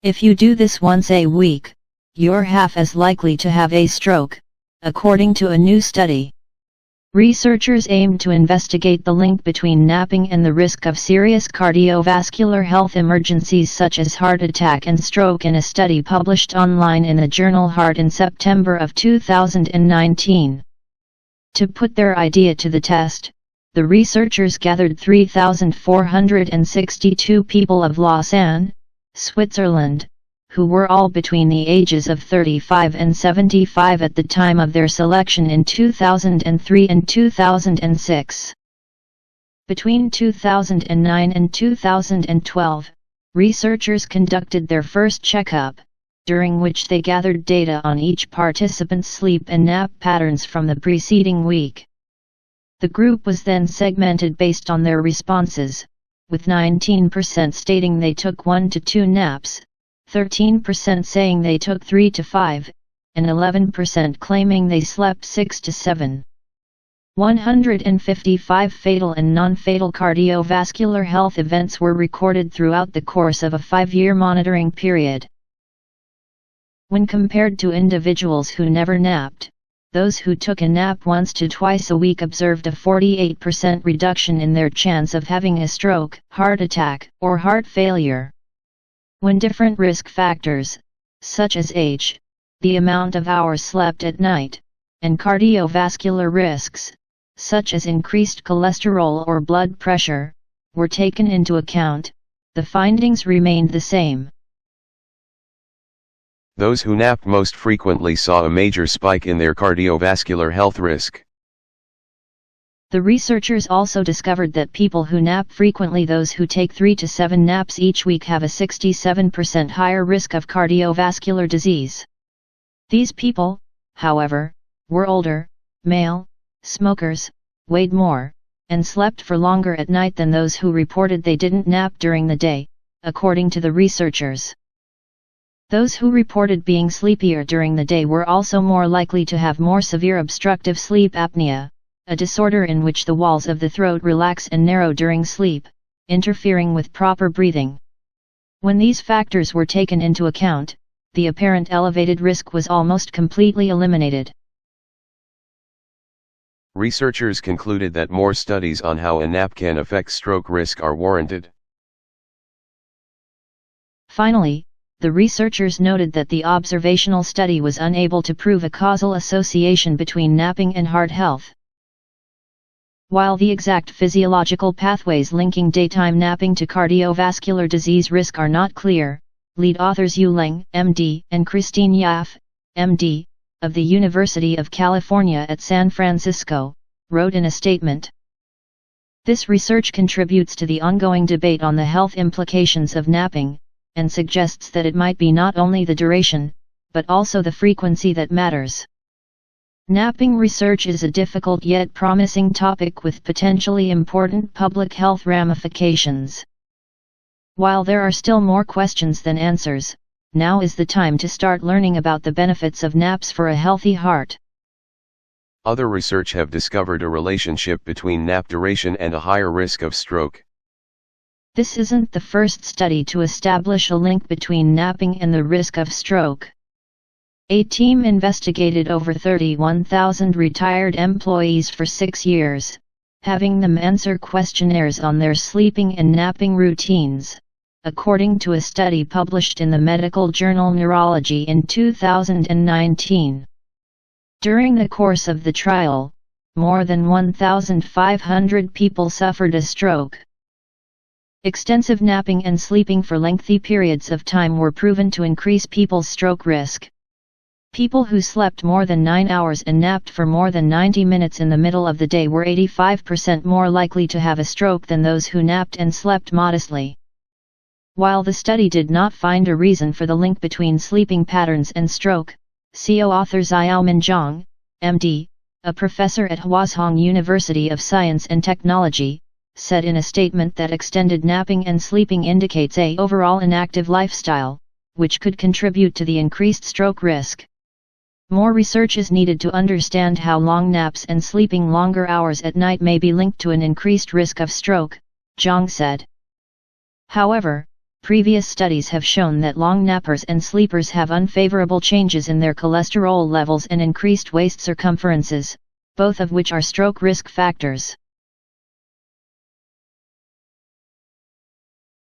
If you do this once a week, you're half as likely to have a stroke, according to a new study. Researchers aim to investigate the link between napping and the risk of serious cardiovascular health emergencies such as heart attack and stroke in a study published online in the journal Heart in September of 2019. To put their idea to the test, the researchers gathered 3,462 people of Lausanne, Switzerland, who were all between the ages of 35 and 75 at the time of their selection in 2003 and 2006. Between 2009 and 2012, researchers conducted their first checkup, during which they gathered data on each participant's sleep and nap patterns from the preceding week. The group was then segmented based on their responses, with 19% stating they took 1 to 2 naps, 13% saying they took 3 to 5, and 11% claiming they slept 6 to 7. 155 fatal and non-fatal cardiovascular health events were recorded throughout the course of a 5-year monitoring period. When compared to individuals who never napped, those who took a nap once to twice a week observed a 48% reduction in their chance of having a stroke, heart attack, or heart failure. When different risk factors, such as age, the amount of hours slept at night, and cardiovascular risks, such as increased cholesterol or blood pressure, were taken into account, the findings remained the same. Those who napped most frequently saw a major spike in their cardiovascular health risk. The researchers also discovered that people who nap frequently, those who take 3 to 7 naps each week, have a 67% higher risk of cardiovascular disease. These people, however, were older, male, smokers, weighed more, and slept for longer at night than those who reported they didn't nap during the day, according to the researchers. Those who reported being sleepier during the day were also more likely to have more severe obstructive sleep apnea, a disorder in which the walls of the throat relax and narrow during sleep, interfering with proper breathing. When these factors were taken into account, the apparent elevated risk was almost completely eliminated. Researchers concluded that more studies on how a nap can affect stroke risk are warranted. Finally, the researchers noted that the observational study was unable to prove a causal association between napping and heart health. While the exact physiological pathways linking daytime napping to cardiovascular disease risk are not clear, lead authors Yu Leng, MD, and Christine Yaf, MD, of the University of California at San Francisco, wrote in a statement. This research contributes to the ongoing debate on the health implications of napping, and suggests that it might be not only the duration, but also the frequency that matters. Napping research is a difficult yet promising topic with potentially important public health ramifications. While there are still more questions than answers, now is the time to start learning about the benefits of naps for a healthy heart. Other research have discovered a relationship between nap duration and a higher risk of stroke. This isn't the first study to establish a link between napping and the risk of stroke. A team investigated over 31,000 retired employees for 6 years, having them answer questionnaires on their sleeping and napping routines, according to a study published in the medical journal Neurology in 2019. During the course of the trial, more than 1,500 people suffered a stroke. Extensive napping and sleeping for lengthy periods of time were proven to increase people's stroke risk. People who slept more than 9 hours and napped for more than 90 minutes in the middle of the day were 85% more likely to have a stroke than those who napped and slept modestly. While the study did not find a reason for the link between sleeping patterns and stroke, co-author Xiaomin Zhang, MD, a professor at Huazhong University of Science and Technology, said in a statement that extended napping and sleeping indicates an overall inactive lifestyle, which could contribute to the increased stroke risk. More research is needed to understand how long naps and sleeping longer hours at night may be linked to an increased risk of stroke, Zhang said. However, Previous studies have shown that long nappers and sleepers have unfavorable changes in their cholesterol levels and increased waist circumferences, both of which are stroke risk factors.